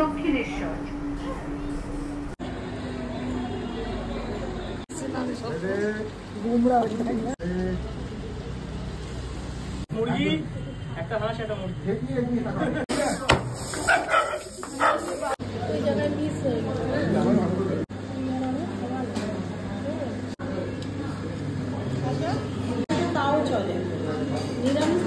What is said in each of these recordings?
দক্ষিণেশ্বর মুরগি একটা হাঁস একটা মুরগি তাও চলে নিরামিষ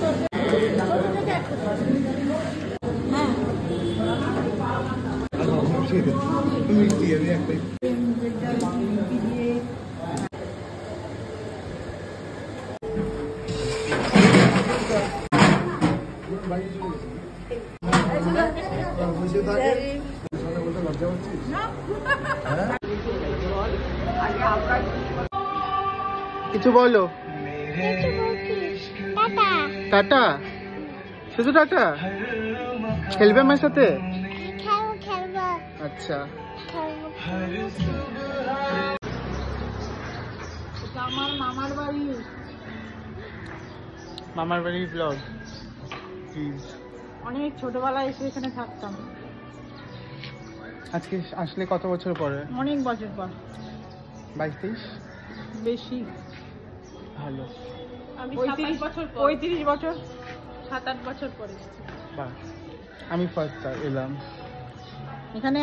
কিছু বলো। টাটা, শুধু টাটা। খেলবে আমার সাথে? আচ্ছা, আমার মামার বাড়ি। মামার বাড়ির ব্লগ। অনেক ছোটবেলায় এসে এখানে থাকতাম। আজকে আসলে কত বছর পরে? অনেক বছর পর। 22-23 বেশি। ভালো। আমি 35 বছর 7-8 বছর পরে। বাহ, আমি ফার্স্ট এলাম এখানে।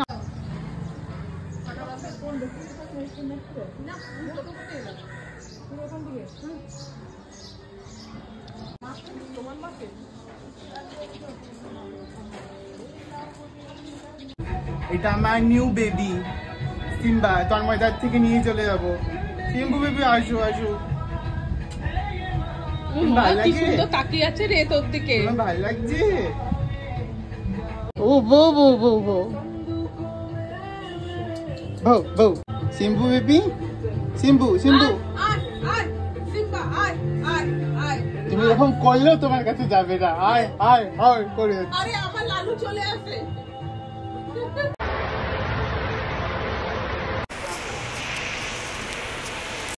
এটা আমার নিউ বেবি সিম্বা। তন্ময়দার থেকে নিয়ে চলে যাবো। সিম্বু বেবি আসো আসো। ভালো লাগছে? তাকিয়ে আছে রে তোর দিকে। ভালো লাগছে? ও বউ বউ বউ বউ বউ বউ। সিম্বু বেবি, সিম্বু সিম্বু। তুমি এরকম করলেও তোমার কাছে যাবে না। আয় আয় আয় করে। আরে আমার লালু চলে আসে।